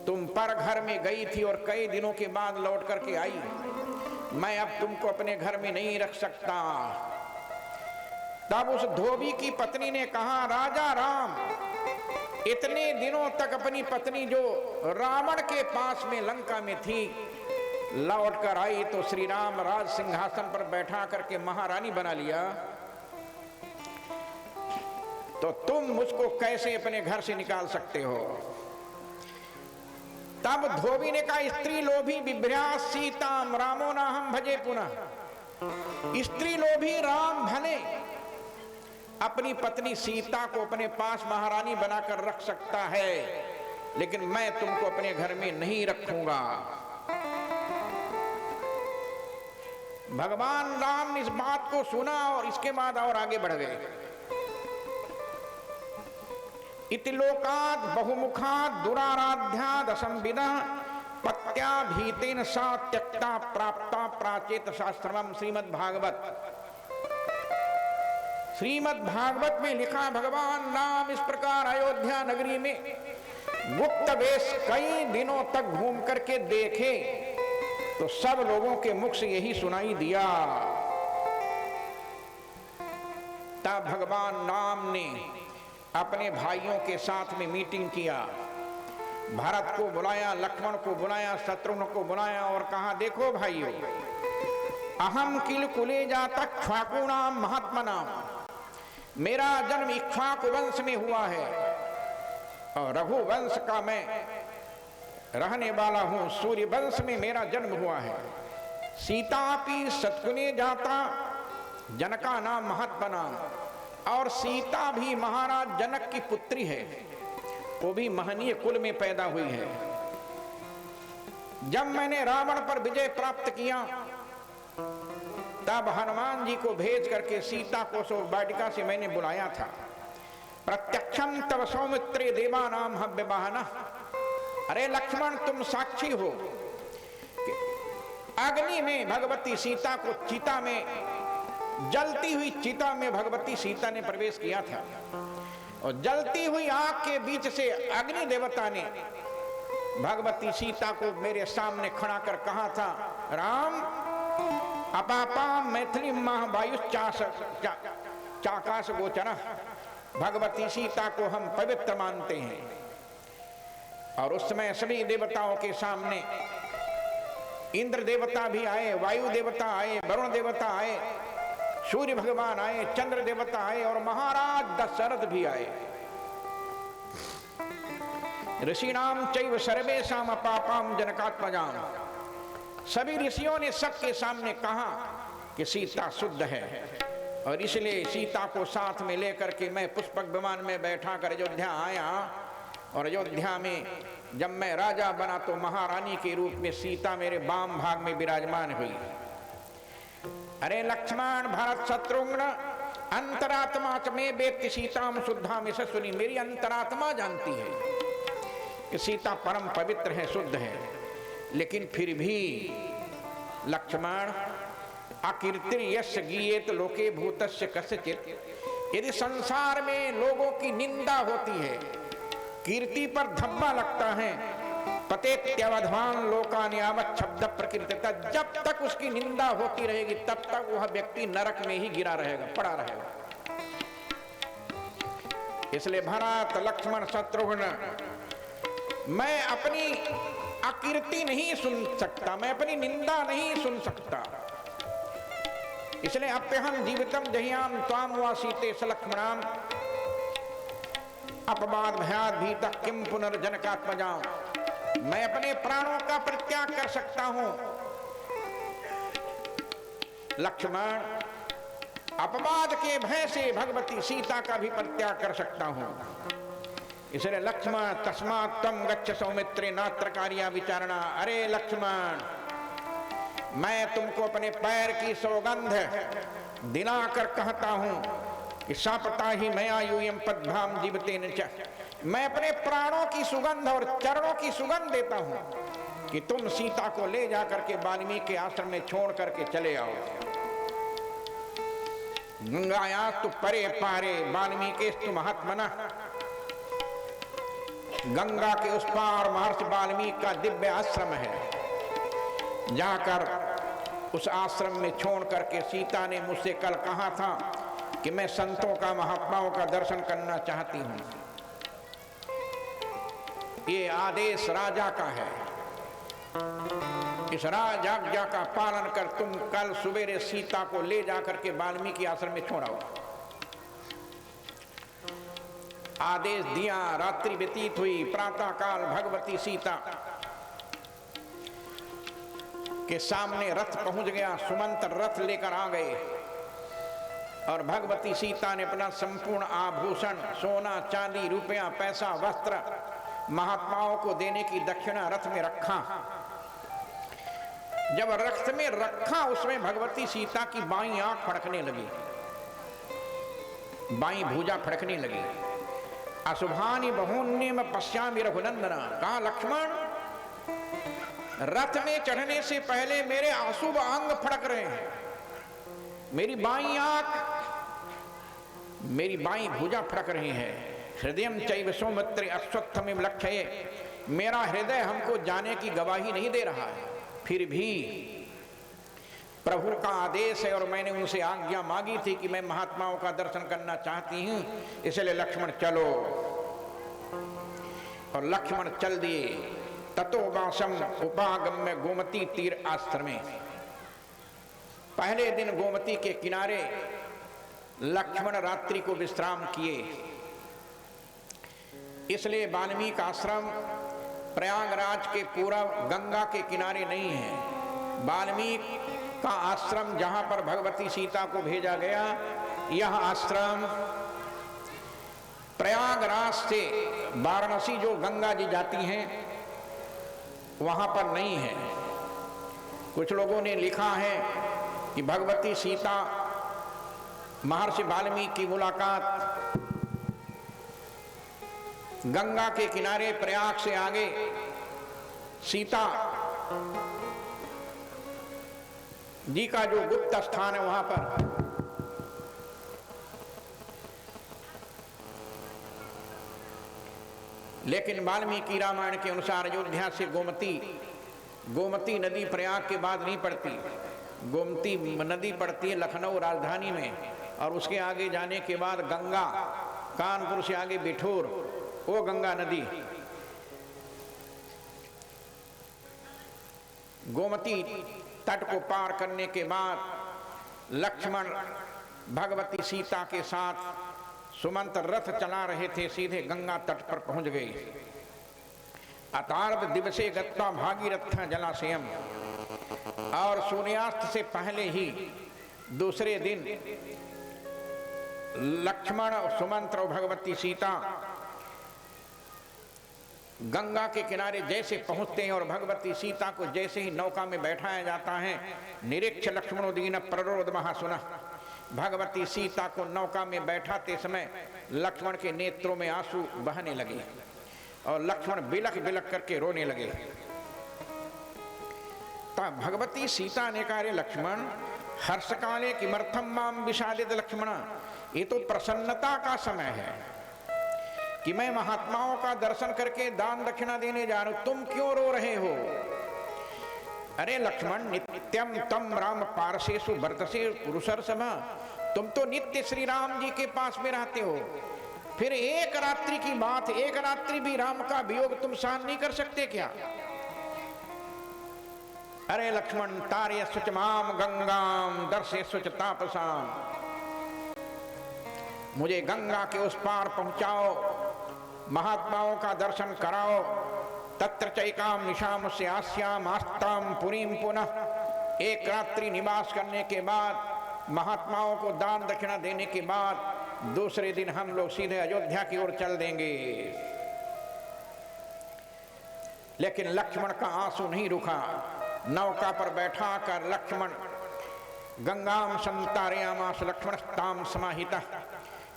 तुम पर घर में गई थी और कई दिनों के बाद लौट करके आई, मैं अब तुमको अपने घर में नहीं रख सकता। तब उस धोबी की पत्नी ने कहा, राजा राम, इतने दिनों तक अपनी पत्नी जो रावण के पास में लंका में थी, लौट कर आई तो श्री राम राज सिंहासन पर बैठा करके महारानी बना लिया, तो तुम मुझको कैसे अपने घर से निकाल सकते हो? तब धोबी ने कहा, स्त्री लोभी बिभ्र्या सीताम रामो नाहम भजे पुनः। स्त्री लोभी राम भले अपनी पत्नी सीता को अपने पास महारानी बनाकर रख सकता है, लेकिन मैं तुमको अपने घर में नहीं रखूंगा। भगवान राम ने इस बात को सुना और इसके बाद और आगे बढ़ गए। इति लोकात् बहुमुखात् दुराराध्याद् असंविदः पत्या भीतेन सा त्यक्ता प्राप्ता प्राचेत शास्त्रम। श्रीमद् भागवत में लिखा, भगवान राम इस प्रकार अयोध्या नगरी में गुप्त वेश कई दिनों तक घूम करके देखे तो सब लोगों के मुख से यही सुनाई दिया। तब भगवान राम ने अपने भाइयों के साथ में मीटिंग किया, भरत को बुलाया, लक्ष्मण को बुलाया, शत्रुघ्न को बुलाया और कहा, देखो भाइयों, अहम किल कुले जाता क्ष्वाकुणाम महात्मनाम, मेरा जन्म इक्ष्वाकु वंश में हुआ है और रघु वंश का मैं रहने वाला हूं, सूर्य वंश में मेरा जन्म हुआ है। सीतापि सत्कुने जाता जनका नाम महात्मनाम, और सीता भी महाराज जनक की पुत्री है, वो भी महनीय कुल में पैदा हुई है। जब मैंने रावण पर विजय प्राप्त किया तब हनुमान जी को भेज करके सीता को वाटिका से मैंने बुलाया था। प्रत्यक्षम तव सौमित्रे देवानाम हव्यवाहन। अरे लक्ष्मण, तुम साक्षी हो कि अग्नि में भगवती सीता को चिता में, जलती हुई चिता में भगवती सीता ने प्रवेश किया था और जलती हुई आग के बीच से अग्नि देवता ने भगवती सीता को मेरे सामने खड़ा कर कहा था, राम अपापा मैथिली महावायु चाकाश गोचर। भगवती सीता को हम पवित्र मानते हैं। और उस समय सभी देवताओं के सामने इंद्र देवता भी आए, वायु देवता आए, वरुण देवता आए, सूर्य भगवान आए, चंद्र देवता आए और महाराज दशरथ भी आए। ऋषिणाम चैव सर्वेषाम अपापाम जनकात्मजाम। सभी ऋषियों ने सबके सामने कहा कि सीता शुद्ध है और इसलिए सीता को साथ में लेकर के मैं पुष्पक विमान में बैठा कर अयोध्या आया। और अयोध्या में जब मैं राजा बना तो महारानी के रूप में सीता मेरे वाम भाग में विराजमान हुई। अरे लक्ष्मण भरत शत्रुघ्न, अंतरात्मा च में वेत्ति सीताम शुद्धाम यशस्विनी। मेरी अंतरात्मा जानती है कि सीता परम पवित्र है, शुद्ध है, लेकिन फिर भी लक्ष्मण अकीर्तिर यस्य गीयेत लोके भूतस्य कस्यचित्। यदि संसार में लोगों की निंदा होती है, कीर्ति पर धब्बा लगता है, पतेत्यवधान लोकान यावत् शब्द प्रकीर्तिता, जब तक उसकी निंदा होती रहेगी तब तक वह व्यक्ति नरक में ही गिरा रहेगा, पड़ा रहेगा। इसलिए भरत लक्ष्मण शत्रुघ्न, मैं अपनी अकीर्ति नहीं सुन सकता, मैं अपनी निंदा नहीं सुन सकता। इसलिए अप्यहम जीवितम जहियाम त्वाम वा सीते सलक्ष्मणाम अपवाद भयाद भीतः किम पुनर्जनकात्मजाम। मैं अपने प्राणों का परित्याग कर सकता हूं लक्ष्मण, अपवाद के भय से भगवती सीता का भी परित्याग कर सकता हूं। इसलिए लक्ष्मण तस्मात् त्वं गच्छ सौमित्रे नात्र कार्या विचारणा। अरे लक्ष्मण, मैं तुमको अपने पैर की सौगंध दिलाकर कहता हूं कि सापता ही मया यूयं पद्भाम जीवतेन च। मैं अपने प्राणों की सुगंध और चरणों की सुगंध देता हूं कि तुम सीता को ले जाकर के वाल्मीकि के आश्रम में छोड़ करके चले आओ। गंगायास्तु परे पारे वाल्मीकिस्तु महात्मनः गंगा के उस पार महर्षि वाल्मीकि का दिव्य आश्रम है। जाकर उस आश्रम में छोड़ करके सीता ने मुझसे कल कहा था कि मैं संतों का, महात्माओं का दर्शन करना चाहती हूं। ये आदेश राजा का है। इस राजाज्ञा का पालन कर तुम कल सवेरे सीता को ले जाकर के वाल्मीकि आश्रम में छोड़ाओ। आदेश दिया। रात्रि व्यतीत हुई। प्रातः काल भगवती सीता के सामने रथ पहुंच गया। सुमंत रथ लेकर आ गए और भगवती सीता ने अपना संपूर्ण आभूषण, सोना चांदी, रुपया, पैसा, वस्त्र महात्माओं को देने की दक्षिणा रथ में रखा। जब रथ में रखा, उसमें भगवती सीता की बाईं आंख फड़कने लगी, बाईं भुजा फड़कने लगी। अशुभानि बहून्यम पश्यामि रघुनंदना। कहा लक्ष्मण, रथ में चढ़ने से पहले मेरे अशुभ अंग फड़क रहे हैं। मेरी बाईं आंख, मेरी बाईं भुजा फड़क रही है। हृदयं चैव सौमित्रे अश्वत्थमेव लक्ष्ये। मेरा हृदय हमको जाने की गवाही नहीं दे रहा है। फिर भी प्रभु का आदेश है और मैंने उनसे आज्ञा मांगी थी कि मैं महात्माओं का दर्शन करना चाहती हूं, इसलिए लक्ष्मण चलो। और लक्ष्मण चल दिए। ततो वासम उपागम्य गोमती तीर आश्रमे। पहले दिन गोमती के किनारे लक्ष्मण रात्रि को विश्राम किए। इसलिए वाल्मीकि आश्रम प्रयागराज के पूर्व गंगा के किनारे नहीं है। वाल्मीकि का आश्रम जहां पर भगवती सीता को भेजा गया, यह आश्रम प्रयागराज से वाराणसी जो गंगा जी जाती हैं वहां पर नहीं है। कुछ लोगों ने लिखा है कि भगवती सीता महर्षि वाल्मीकि की मुलाकात गंगा के किनारे प्रयाग से आगे सीता जी का जो गुप्त स्थान है वहां पर। लेकिन वाल्मीकि रामायण के अनुसार अयोध्या से गोमती नदी प्रयाग के बाद नहीं पड़ती। गोमती नदी पड़ती है लखनऊ राजधानी में, और उसके आगे जाने के बाद गंगा, कानपुर से आगे बिठूर, वो गंगा नदी। गोमती तट को पार करने के बाद लक्ष्मण भगवती सीता के साथ सुमंत रथ चला रहे थे, सीधे गंगा तट पर पहुंच गए। अतार्ध दिवसे गत्वा भागीरथ जलाशयम। और सूर्यास्त से पहले ही दूसरे दिन लक्ष्मण, सुमंत और भगवती सीता गंगा के किनारे जैसे पहुंचते हैं और भगवती सीता को जैसे ही नौका में बैठाया जाता है, निरीक्ष लक्ष्मणोदीन प्ररोद महासुना। भगवती सीता को नौका में बैठाते समय लक्ष्मण के नेत्रों में आंसू बहने लगे और लक्ष्मण बिलख बिलख करके रोने लगे। तब भगवती सीता ने कहा, लक्ष्मण हर्ष काले किमर्थम माम विषादित लक्ष्मण। ये तो प्रसन्नता का समय है कि मैं महात्माओं का दर्शन करके दान दक्षिणा देने जा रहा हूं, तुम क्यों रो रहे हो? अरे लक्ष्मण, नित्यम तम राम पार्षेषु वर्तसे पुरुषर्षभ। तुम तो नित्य श्री राम जी के पास में रहते हो, फिर एक रात्रि की बात, एक रात्रि भी राम का वियोग तुम सहन नहीं कर सकते क्या? अरे लक्ष्मण, तारे सुच माम गंगाम दर्शे सुच तापसाम। मुझे गंगा के उस पार पहुंचाओ, महात्माओं का दर्शन कराओ। तत्र चैकाम निशाम से आस्याम आस्ताम पुरीम पुनः। एक रात्रि निवास करने के बाद, महात्माओं को दान दक्षिणा देने के बाद दूसरे दिन हम लोग सीधे अयोध्या की ओर चल देंगे। लेकिन लक्ष्मण का आंसू नहीं रुका। नौका पर बैठा कर लक्ष्मण गंगाम संतारयामास लक्ष्मणस्ताम समाहितः।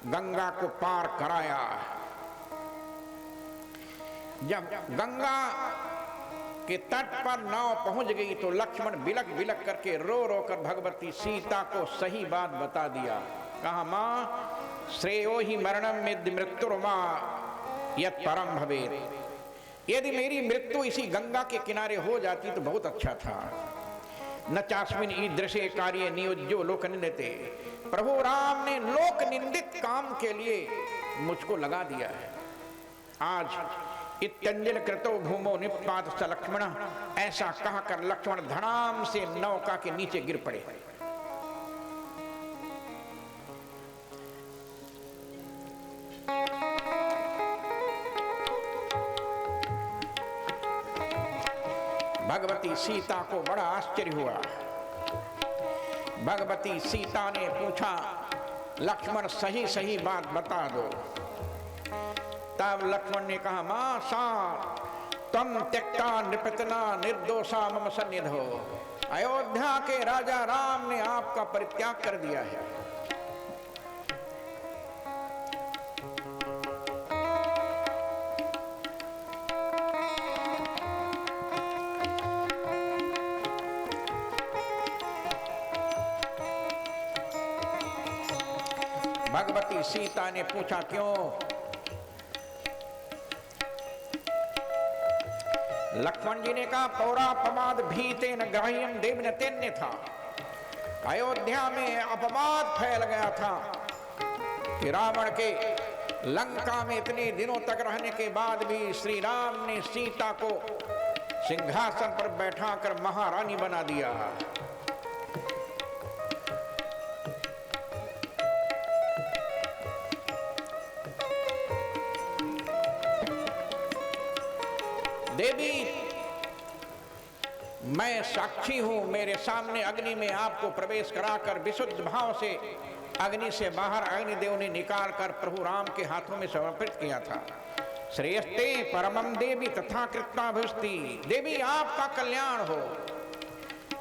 गंगा को पार कराया। जब गंगा के तट पर नाव पहुंच गई तो लक्ष्मण बिलक बिलक करके रो रो कर भगवती सीता को सही बात बता दिया। कहा, मां श्रेयो ही मरणम में मृत्युर्मा यत् परम भवेत्। यदि मेरी मृत्यु इसी गंगा के किनारे हो जाती तो बहुत अच्छा था। न चास्मिन ईदृशे कार्य नियोज्यो लोक निंदते। प्रभु राम ने लोक निंदित काम के लिए मुझको लगा दिया है। आज इत्यंजल कृतो भूमो निपात स लक्ष्मण, ऐसा कहकर लक्ष्मण धड़ाम से नौका के नीचे गिर पड़े। भगवती सीता को बड़ा आश्चर्य हुआ। भगवती सीता ने पूछा, लक्ष्मण सही सही बात बता दो। तब लक्ष्मण ने कहा, मां सा तम त्यक्ता नृपतना निर्दोषा मम सन्निधो। अयोध्या के राजा राम ने आपका परित्याग कर दिया है। भगवती सीता ने पूछा, क्यों? लक्ष्मण जी ने कहा, पौरापमाद भीतेन ग्राह्यम देव तेन्य था। अयोध्या में अपवाद फैल गया था कि रावण के लंका में इतने दिनों तक रहने के बाद भी श्री राम ने सीता को सिंहासन पर बैठाकर महारानी बना दिया। देवी, मैं साक्षी हूं। मेरे सामने अग्नि में आपको प्रवेश कराकर विशुद्ध भाव से अग्नि से बाहर अग्निदेव ने निकालकर प्रभु राम के हाथों में समर्पित किया था। श्रेयस्ते परमम देवी तथा कृत्नाभिष्टि। देवी, आपका कल्याण हो।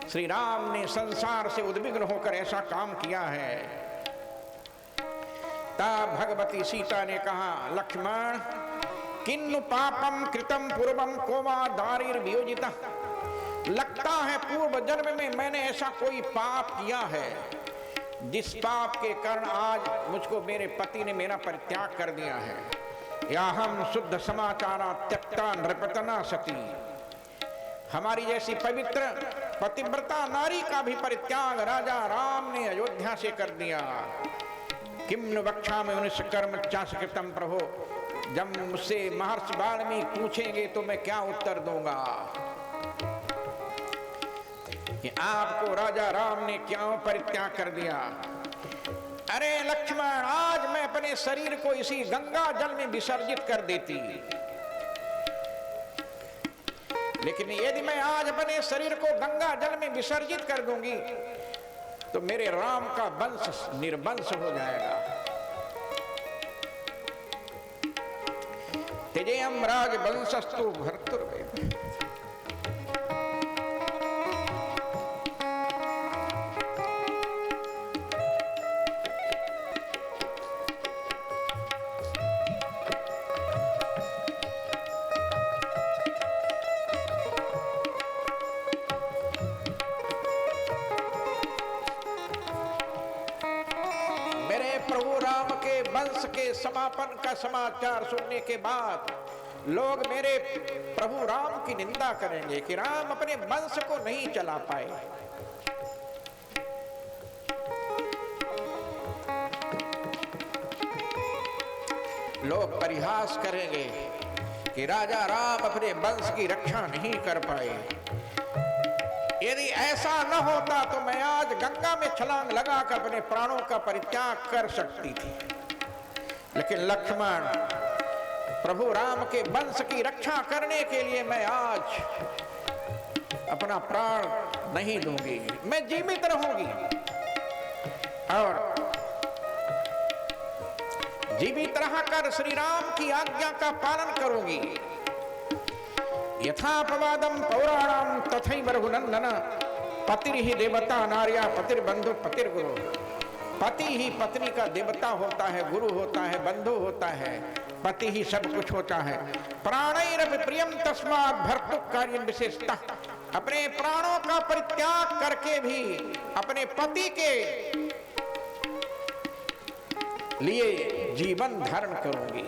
श्री राम ने संसार से उद्विग्न होकर ऐसा काम किया है। तब भगवती सीता ने कहा, लक्ष्मण किन्नु पापम कृतम पूर्वम कोमा दारिर वियोजिता। लगता है पूर्व जन्म में मैंने ऐसा कोई पाप किया है जिस पाप के कारण आज मुझको मेरे पति ने मेरा परित्याग कर दिया है। या हम शुद्ध समाचारा त्यक्ता नृपतना सती। हमारी जैसी पवित्र पतिव्रता नारी का भी परित्याग राजा राम ने अयोध्या से कर दिया। किम नु वक्षामि मनुष्य कर्म चासकृतम प्रभो। जब मुझसे महर्षि वाल्मीकि पूछेंगे तो मैं क्या उत्तर दूंगा कि आपको राजा राम ने क्यों परित्याग कर दिया। अरे लक्ष्मण, आज मैं अपने शरीर को इसी गंगा जल में विसर्जित कर देती, लेकिन यदि मैं आज अपने शरीर को गंगा जल में विसर्जित कर दूंगी तो मेरे राम का वंश निर्वंश हो जाएगा। तेजेयम राजवंशस्तु भर्तुर्वेद। वंश के समापन का समाचार सुनने के बाद लोग मेरे प्रभु राम की निंदा करेंगे कि राम अपने वंश को नहीं चला पाए। लोग परिहास करेंगे कि राजा राम अपने वंश की रक्षा नहीं कर पाए। यदि ऐसा न होता तो मैं आज गंगा में छलांग लगाकर अपने प्राणों का परित्याग कर सकती थी, लेकिन लक्ष्मण, प्रभु राम के वंश की रक्षा करने के लिए मैं आज अपना प्राण नहीं दूंगी। मैं जीवित रहूंगी और जीवित रहकर श्री राम की आज्ञा का पालन करूंगी। यथापवादम पौराणाम तथैव रघुनंदन। पतिर्हि देवता नार्या पतिर्बंधु पतिर्गुरु। पति ही पत्नी का देवता होता है, गुरु होता है, बंधु होता है, पति ही सब कुछ होता है। प्राणैरपि प्रियम तस्मात् भर्तुः कार्यं विशेषतः। अपने प्राणों का परित्याग करके भी अपने पति के लिए जीवन धारण करूंगी।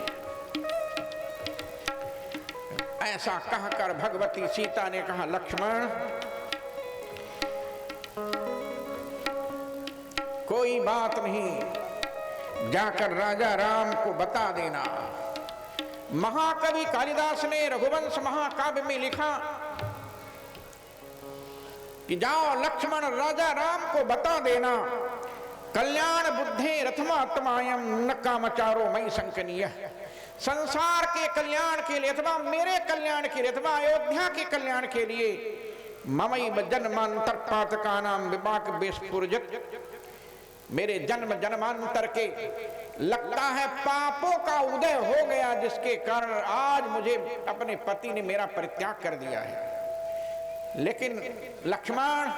ऐसा कहकर भगवती सीता ने कहा, लक्ष्मण कोई बात नहीं, जाकर राजा राम को बता देना। महाकवि कालिदास ने रघुवंश महाकाव्य में लिखा कि जाओ लक्ष्मण राजा राम को बता देना, कल्याण बुद्धे रथमात्मायम न कामचारो मई संकनीय। संसार के कल्याण के लिए अथवा मेरे कल्याण के लिए अथवा अयोध्या के कल्याण के लिए ममैव जन्मांतर पातकानाम विपाक बेस्फुरजत, मेरे जन्म जन्मांतर के लगता है पापों का उदय हो गया, जिसके कारण आज मुझे अपने पति ने मेरा परित्याग कर दिया है। लेकिन लक्ष्मण